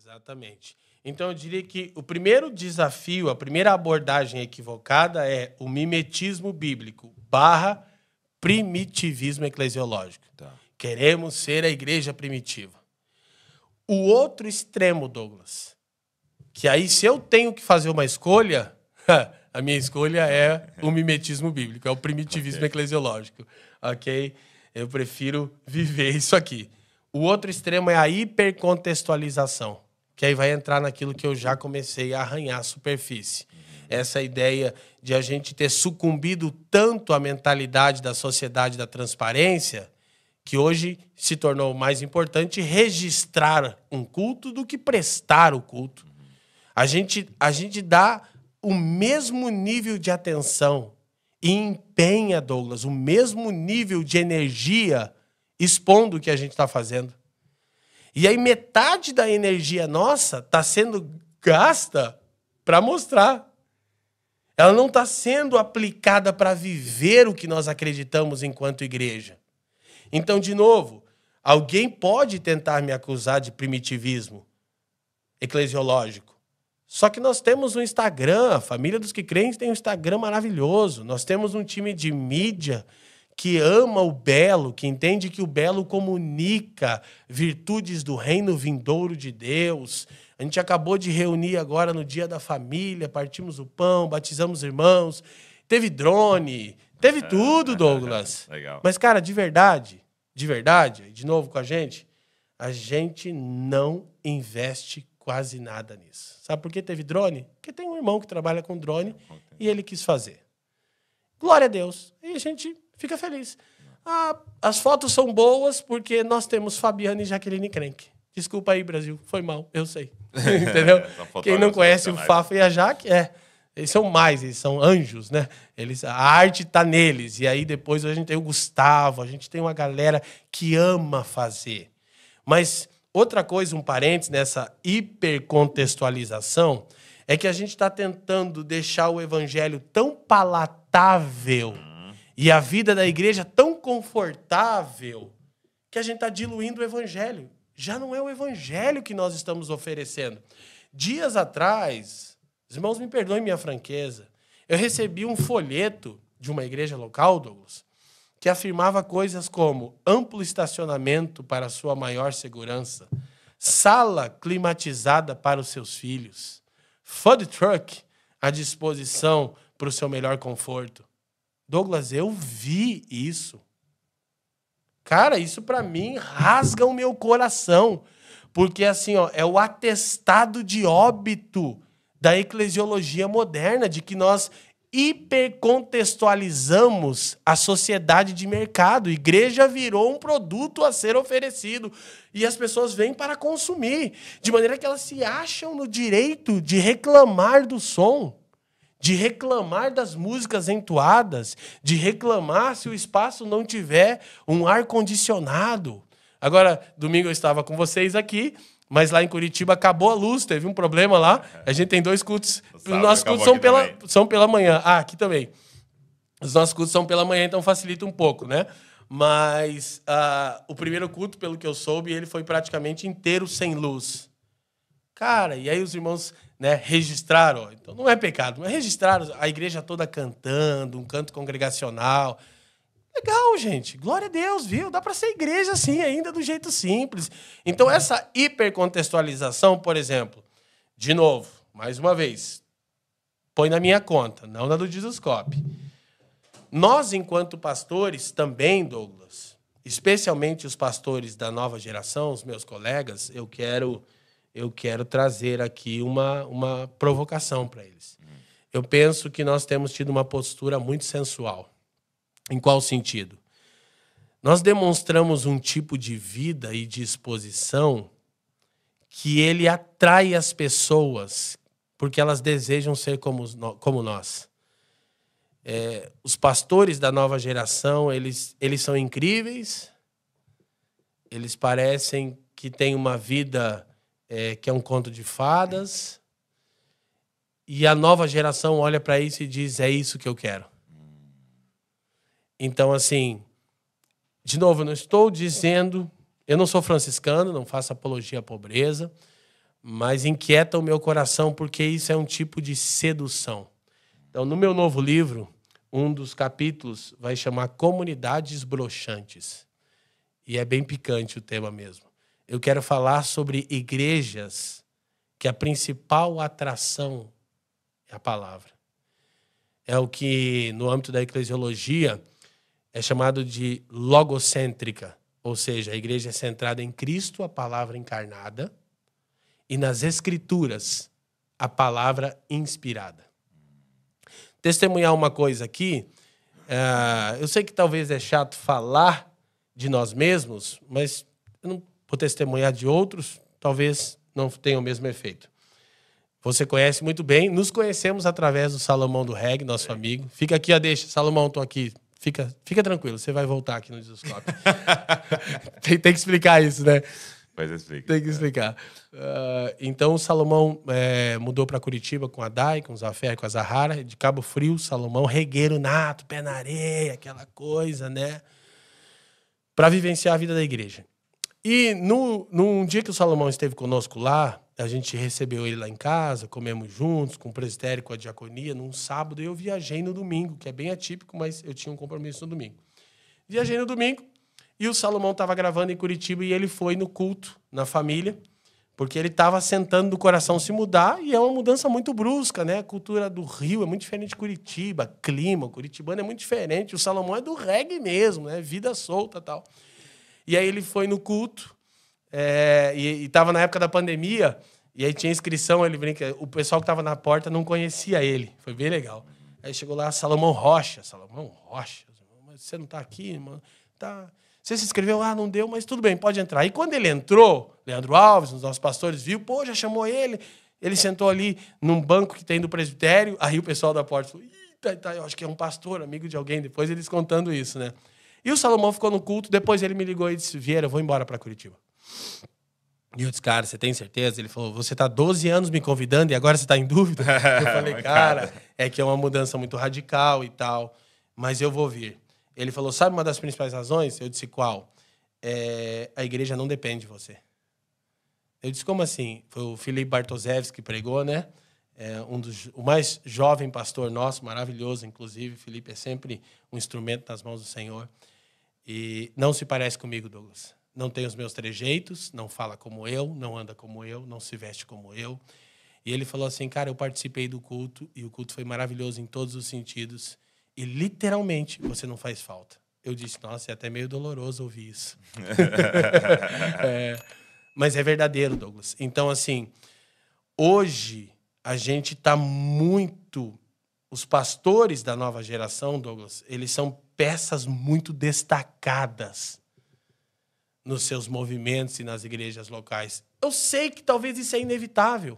Exatamente. Então, eu diria que o primeiro desafio, a primeira abordagem equivocada é o mimetismo bíblico / primitivismo eclesiológico. Tá. Queremos ser a igreja primitiva. O outro extremo, Douglas, que aí se eu tenho que fazer uma escolha, a minha escolha é o mimetismo bíblico, é o primitivismo eclesiológico, ok? Eu prefiro viver isso aqui. O outro extremo é a hipercontextualização, que aí vai entrar naquilo que eu já comecei a arranhar a superfície. Essa ideia de a gente ter sucumbido tanto à mentalidade da sociedade da transparência, que hoje se tornou mais importante registrar um culto do que prestar o culto. A gente dá o mesmo nível de atenção e empenha, Douglas, o mesmo nível de energia expondo o que a gente está fazendo. E aí metade da energia nossa está sendo gasta para mostrar. Ela não está sendo aplicada para viver o que nós acreditamos enquanto igreja. Então, de novo, alguém pode tentar me acusar de primitivismo eclesiológico. Só que nós temos um Instagram, a família dos que creem tem um Instagram maravilhoso. Nós temos um time de mídia que ama o belo, que entende que o belo comunica virtudes do reino vindouro de Deus. A gente acabou de reunir agora no Dia da Família, partimos o pão, batizamos irmãos, teve drone, teve tudo, Douglas. Legal. Mas, cara, de verdade, de novo com a gente não investe quase nada nisso. Sabe por que teve drone? Porque tem um irmão que trabalha com drone e ele quis fazer. Glória a Deus. E a gente fica feliz. As fotos são boas porque nós temos Fabiana e Jaqueline Krenk. Desculpa aí, Brasil. Foi mal, eu sei. Entendeu? Quem não conhece o Fafa e a Jaque, eles são anjos, né? A arte está neles. E aí depois a gente tem o Gustavo, a gente tem uma galera que ama fazer. Mas outra coisa, um parênteses nessa hipercontextualização, é que a gente está tentando deixar o evangelho tão palatável e a vida da igreja tão confortável que a gente está diluindo o evangelho. Já não é o evangelho que nós estamos oferecendo. Dias atrás, os irmãos me perdoem minha franqueza, eu recebi um folheto de uma igreja local, Douglas, que afirmava coisas como amplo estacionamento para sua maior segurança, sala climatizada para os seus filhos, food truck à disposição para o seu melhor conforto. Douglas, eu vi isso. Cara, isso para mim rasga o meu coração, porque assim, é o atestado de óbito da eclesiologia moderna, de que nós hipercontextualizamos a sociedade de mercado. A igreja virou um produto a ser oferecido e as pessoas vêm para consumir, de maneira que elas se acham no direito de reclamar do som, de reclamar das músicas entoadas, de reclamar se o espaço não tiver um ar-condicionado. Agora, domingo eu estava com vocês aqui, mas lá em Curitiba acabou a luz, teve um problema lá. A gente tem 2 cultos. Os nossos cultos são pela manhã. Aqui também. Os nossos cultos são pela manhã, então facilita um pouco, né? Mas o primeiro culto, pelo que eu soube, ele foi praticamente inteiro sem luz. Cara, e aí os irmãos, né, registraram. Então não é pecado, mas registraram a igreja toda cantando, um canto congregacional. Legal, gente. Glória a Deus, viu? Dá para ser igreja assim, ainda do jeito simples. Então, essa hipercontextualização, por exemplo, de novo, mais uma vez, põe na minha conta, não na do Jesuscope. Nós, enquanto pastores, também, Douglas, especialmente os pastores da nova geração, os meus colegas, eu quero trazer aqui uma provocação para eles. Eu penso que nós temos tido uma postura muito sensual. Em qual sentido? Nós demonstramos um tipo de vida e de exposição que ele atrai as pessoas porque elas desejam ser como nós. Os pastores da nova geração, eles são incríveis, eles parecem que têm uma vida que é um conto de fadas, e a nova geração olha para isso e diz, é isso que eu quero. Então, assim, de novo, eu não estou dizendo... Eu não sou franciscano, não faço apologia à pobreza, mas inquieta o meu coração porque isso é um tipo de sedução. Então, no meu novo livro, um dos capítulos vai chamar Comunidades Broxantes. E é bem picante o tema mesmo. Eu quero falar sobre igrejas que a principal atração é a palavra. É o que, no âmbito da eclesiologia, é chamado de logocêntrica. Ou seja, a igreja é centrada em Cristo, a palavra encarnada, e nas Escrituras, a palavra inspirada. Testemunhar uma coisa aqui, eu sei que talvez é chato falar de nós mesmos, mas eu não vou testemunhar de outros, talvez não tenha o mesmo efeito. Você conhece muito bem, nos conhecemos através do Salomão do Reggae, nosso amigo. Fica aqui a deixa, Salomão, estou aqui. Fica tranquilo, você vai voltar aqui no Discoscópio. tem que explicar isso, né? Mas explica. Tem que explicar. Então, o Salomão mudou para Curitiba com a Dai, com o Zafé, com a Zahara. De Cabo Frio, Salomão, regueiro nato, pé na areia, aquela coisa, né? Para vivenciar a vida da igreja. E num dia que o Salomão esteve conosco lá, a gente recebeu ele lá em casa, comemos juntos, com o presbitério, com a diaconia, num sábado, e eu viajei no domingo, que é bem atípico, mas eu tinha um compromisso no domingo. Viajei no domingo, e o Salomão estava gravando em Curitiba, e ele foi no culto, na família, porque ele estava sentando do coração se mudar, e é uma mudança muito brusca, né? A cultura do Rio é muito diferente de Curitiba, clima, o curitibano é muito diferente, o Salomão é do reggae mesmo, né? Vida solta e tal. E aí ele foi no culto, e estava na época da pandemia, e aí tinha inscrição, ele brinca, o pessoal que estava na porta não conhecia ele, foi bem legal. Aí chegou lá, Salomão Rocha, mas você não está aqui, mano? Tá. Você se inscreveu? Ah, não deu, mas tudo bem, pode entrar. E quando ele entrou, Leandro Alves, um dos nossos pastores, viu, já chamou ele, ele sentou ali num banco que tem do presbitério, aí o pessoal da porta falou, eu acho que é um pastor, amigo de alguém, depois eles contando isso, né? E o Salomão ficou no culto, depois ele me ligou e disse, Vieira, eu vou embora para Curitiba. E eu disse, cara, você tem certeza? Ele falou, você está 12 anos me convidando e agora você está em dúvida? Eu falei, cara, é que é uma mudança muito radical e tal, mas eu vou vir. Ele falou, sabe uma das principais razões? Eu disse, qual? A igreja não depende de você. Eu disse, como assim? Foi o Felipe Bartoszewski que pregou, né? O mais jovem pastor nosso, maravilhoso, inclusive. Felipe é sempre um instrumento nas mãos do Senhor. E não se parece comigo, Douglas. Não tem os meus trejeitos, não fala como eu, não anda como eu, não se veste como eu. E ele falou assim, cara, eu participei do culto e o culto foi maravilhoso em todos os sentidos. E literalmente você não faz falta. Eu disse, nossa, é até meio doloroso ouvir isso. Mas é verdadeiro, Douglas. Então, assim, hoje a gente está muito... Os pastores da nova geração, Douglas, eles são peças muito destacadas nos seus movimentos e nas igrejas locais. Eu sei que talvez isso é inevitável.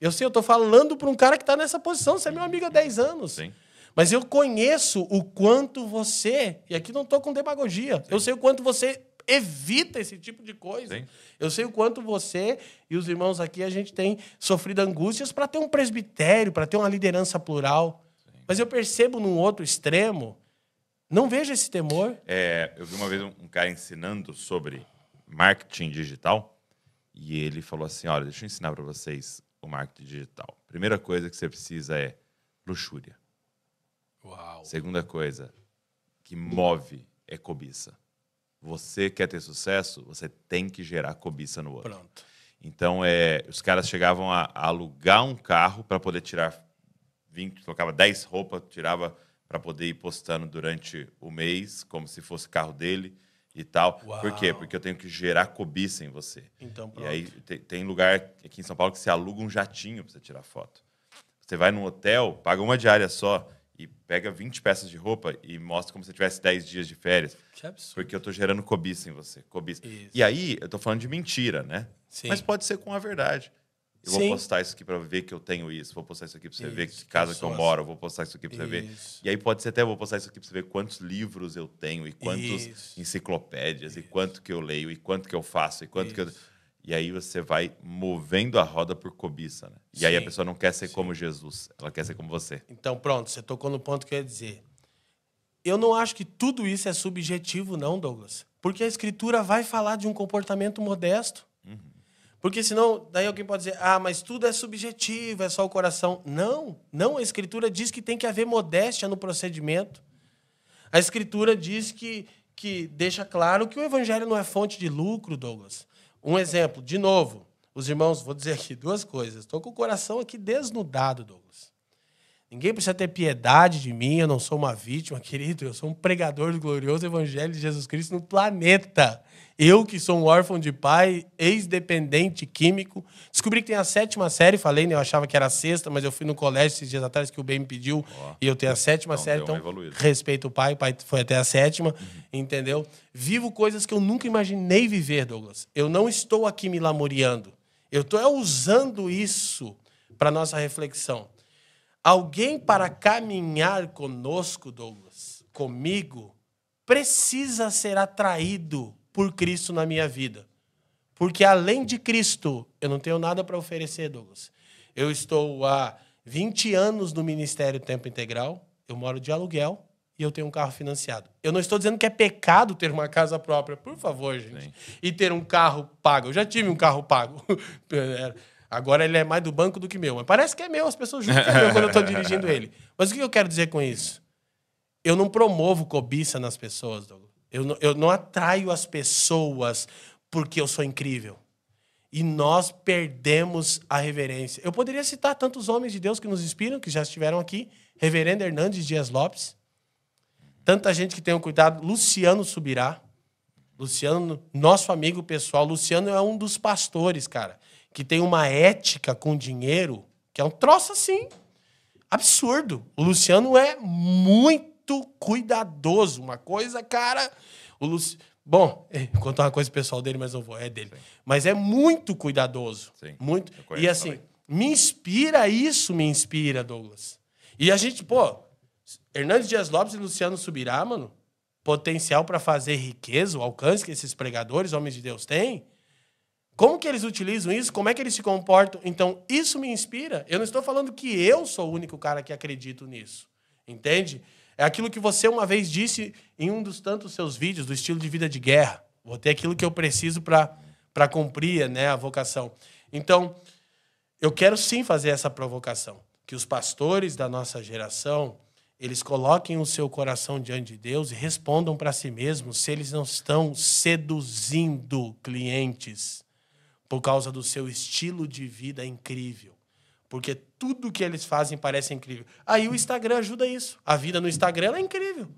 Eu estou falando para um cara que está nessa posição. Você é meu amigo há 10 anos. Sim. Mas eu conheço o quanto você... E aqui não estou com demagogia. Sim. Eu sei o quanto você evita esse tipo de coisa. Sim. Eu sei o quanto você e os irmãos aqui, a gente tem sofrido angústias para ter um presbitério, para ter uma liderança plural. Sim. Mas eu percebo num outro extremo... Não vejo esse temor. Eu vi uma vez um cara ensinando sobre marketing digital e ele falou assim, olha, deixa eu ensinar para vocês o marketing digital. Primeira coisa que você precisa é luxúria. Uau. Segunda coisa que move é cobiça. Você quer ter sucesso, você tem que gerar cobiça no outro. Pronto. Então, os caras chegavam a alugar um carro para poder tirar 20, colocava 10 roupas, tirava... para poder ir postando durante o mês, como se fosse o carro dele e tal. Uau. Por quê? Porque eu tenho que gerar cobiça em você. Então, pronto. E aí tem lugar aqui em São Paulo que você aluga um jatinho para você tirar foto. Você vai num hotel, paga uma diária só e pega 20 peças de roupa e mostra como se tivesse 10 dias de férias. Que absurdo. Porque eu estou gerando cobiça em você. Cobiça. Isso. E aí, eu estou falando de mentira, né? Sim. Mas pode ser com a verdade. Eu vou Sim. postar isso aqui para ver que eu tenho isso. Vou postar isso aqui para você ver Isso, que casa que eu moro. pessoas. Vou postar isso aqui para você ver. Isso. E aí pode ser até, vou postar isso aqui para você ver quantos livros eu tenho e quantas Isso. enciclopédias Isso. e quanto que eu leio e quanto que eu faço e quanto que eu... Isso. E aí você vai movendo a roda por cobiça, né? E aí a Sim. pessoa não quer ser Sim. como Jesus, ela quer ser como você. Então, pronto, você tocou no ponto que eu ia dizer. Eu não acho que tudo isso é subjetivo, não, Douglas. Porque a Escritura vai falar de um comportamento modesto. Porque senão, daí alguém pode dizer, mas tudo é subjetivo, é só o coração. Não, a Escritura diz que tem que haver modéstia no procedimento. A Escritura diz que deixa claro que o Evangelho não é fonte de lucro, Douglas. Um exemplo, de novo, os irmãos, vou dizer aqui 2 coisas. Estou com o coração aqui desnudado, Douglas. Ninguém precisa ter piedade de mim, eu não sou uma vítima, querido. Eu sou um pregador do glorioso Evangelho de Jesus Cristo no planeta. Eu, que sou um órfão de pai, ex-dependente químico. Descobri que tem a 7ª série, falei, né? Eu achava que era a 6ª, mas eu fui no colégio esses dias atrás que o bem me pediu. E eu tenho a 7ª série, então respeito o pai foi até a 7ª, entendeu? Vivo coisas que eu nunca imaginei viver, Douglas. Eu não estou aqui me lamuriando. Eu estou usando isso para nossa reflexão. Alguém para caminhar conosco, Douglas, comigo, precisa ser atraído por Cristo na minha vida. Porque além de Cristo, eu não tenho nada para oferecer, Douglas. Eu estou há 20 anos no Ministério Tempo Integral, eu moro de aluguel e eu tenho um carro financiado. Eu não estou dizendo que é pecado ter uma casa própria, por favor, gente. Sim. E ter um carro pago. Eu já tive um carro pago. Agora ele é mais do banco do que meu. Mas parece que é meu, as pessoas julgam que é meu quando eu estou dirigindo ele. Mas o que eu quero dizer com isso? Eu não promovo cobiça nas pessoas, Douglas. Eu não atraio as pessoas porque eu sou incrível. E nós perdemos a reverência. Eu poderia citar tantos homens de Deus que nos inspiram, que já estiveram aqui. Reverendo Hernandes Dias Lopes. Tanta gente que tem um cuidado. Luciano Subirá. Luciano, nosso amigo pessoal. Luciano é um dos pastores, cara, que tem uma ética com dinheiro, que é um troço assim, absurdo. O Luciano é muito cuidadoso. Uma coisa, cara... Bom, vou contar uma coisa pessoal dele, mas não vou, é dele. Sim. Mas é muito cuidadoso. Sim, muito. E assim, também. Me inspira, Douglas. E a gente, Hernandes Dias Lopes e Luciano Subirá, mano, potencial para fazer riqueza, o alcance que esses pregadores, homens de Deus, têm. Como que eles utilizam isso? Como é que eles se comportam? Então, isso me inspira. Eu não estou falando que eu sou o único cara que acredito nisso. Entende? É aquilo que você uma vez disse em um dos tantos seus vídeos do estilo de vida de guerra. Vou ter aquilo que eu preciso para cumprir, né, a vocação. Então, eu quero sim fazer essa provocação. Que os pastores da nossa geração, eles coloquem o seu coração diante de Deus e respondam para si mesmos se eles não estão seduzindo clientes por causa do seu estilo de vida incrível. Porque tudo que eles fazem parece incrível. Aí o Instagram ajuda isso. A vida no Instagram ela é incrível.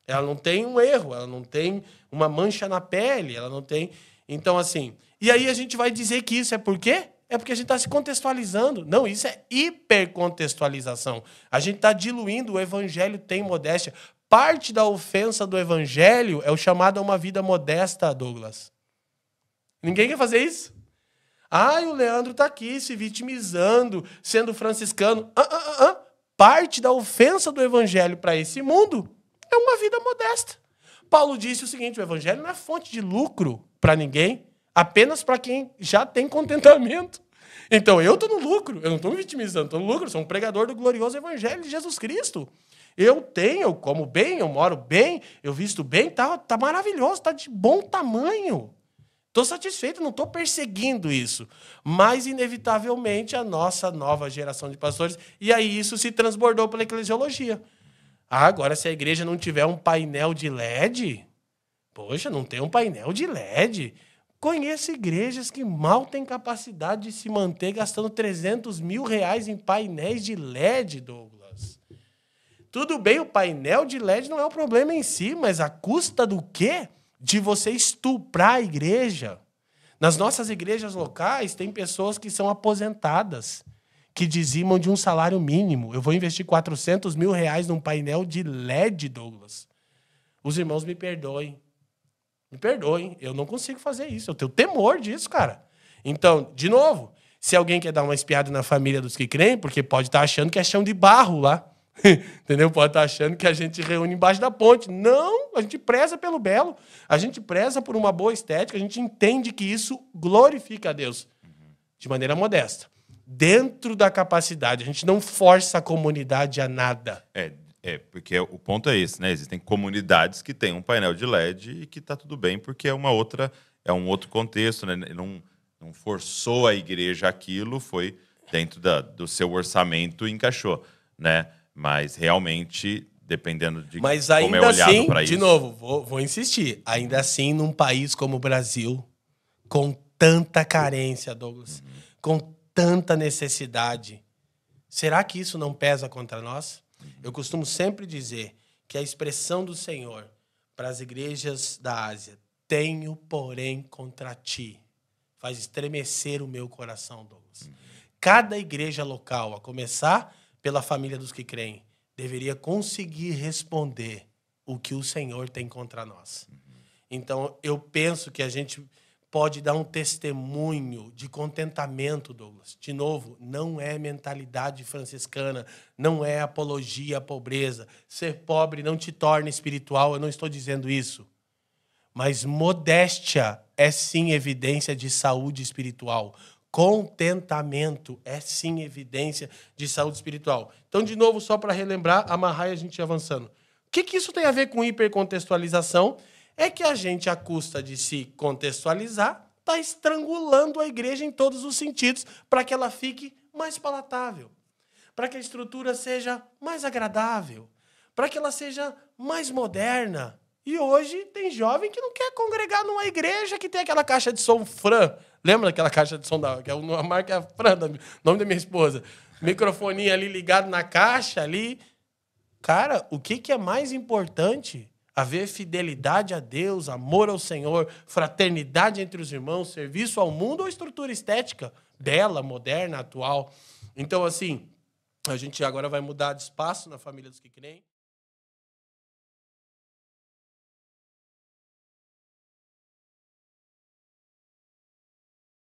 Ela não tem um erro, ela não tem uma mancha na pele, ela não tem... Então, assim... E aí a gente vai dizer que isso é por quê? É porque a gente está se contextualizando. Não, isso é hipercontextualização. A gente está diluindo, o evangelho tem modéstia. Parte da ofensa do evangelho é o chamado a uma vida modesta, Douglas. Ninguém quer fazer isso? O Leandro está aqui se vitimizando, sendo franciscano. Parte da ofensa do evangelho para esse mundo é uma vida modesta. Paulo disse o seguinte, o evangelho não é fonte de lucro para ninguém, apenas para quem já tem contentamento. Então, eu estou no lucro, eu não estou me vitimizando, estou no lucro, sou um pregador do glorioso evangelho de Jesus Cristo. Eu como bem, eu moro bem, eu visto bem, tá maravilhoso, tá de bom tamanho. Estou satisfeito, não estou perseguindo isso. Mas, inevitavelmente, a nossa nova geração de pastores... E aí isso se transbordou pela eclesiologia. Agora, se a igreja não tiver um painel de LED... Poxa, não tem um painel de LED. Conheço igrejas que mal têm capacidade de se manter gastando 300 mil reais em painéis de LED, Douglas. Tudo bem, o painel de LED não é o problema em si, mas a custa do quê? De você estuprar a igreja. Nas nossas igrejas locais, tem pessoas que são aposentadas, que dizimam de um salário mínimo. Eu vou investir 400 mil reais num painel de LED, Douglas. Os irmãos me perdoem. Me perdoem, eu não consigo fazer isso. Eu tenho temor disso, cara. Então, de novo, se alguém quer dar uma espiada na família dos que creem, porque pode estar achando que é chão de barro lá. Entendeu? Pode estar achando que a gente reúne embaixo da ponte. Não, a gente preza pelo belo. A gente preza por uma boa estética. A gente entende que isso glorifica a Deus. De maneira modesta. Dentro da capacidade. A gente não força a comunidade a nada. Porque o ponto é esse, né? Existem comunidades que têm um painel de LED e que está tudo bem, porque é um outro contexto, né? não forçou a igreja aquilo, foi dentro do seu orçamento e encaixou, né? Mas realmente, dependendo de Mas como é ainda olhado assim, para isso. de novo, vou insistir. Ainda assim, num país como o Brasil, com tanta carência, Douglas, com tanta necessidade, será que isso não pesa contra nós? Eu costumo sempre dizer que a expressão do Senhor para as igrejas da Ásia, tenho, porém, contra ti, faz estremecer o meu coração, Douglas. Cada igreja local, a começar pela família dos que creem, deveria conseguir responder o que o Senhor tem contra nós. Então, eu penso que a gente pode dar um testemunho de contentamento, Douglas. De novo, não é mentalidade franciscana, não é apologia à pobreza. Ser pobre não te torna espiritual, eu não estou dizendo isso. Mas modéstia é sim evidência de saúde espiritual. Contentamento é sim evidência de saúde espiritual. Então, de novo, só para relembrar, amarrar e a gente ir avançando. O que isso tem a ver com hipercontextualização? É que a gente, à custa de se contextualizar, está estrangulando a igreja em todos os sentidos para que ela fique mais palatável, para que a estrutura seja mais agradável, para que ela seja mais moderna. E hoje tem jovem que não quer congregar numa igreja que tem aquela caixa de som Fran. Lembra daquela caixa de som que é uma marca Fran, nome da minha esposa? Microfoninho ali ligado na caixa ali. Cara, o que é mais importante? Haver fidelidade a Deus, amor ao Senhor, fraternidade entre os irmãos, serviço ao mundo ou estrutura estética bela, moderna, atual. Então, assim, a gente agora vai mudar de espaço na família dos que creem.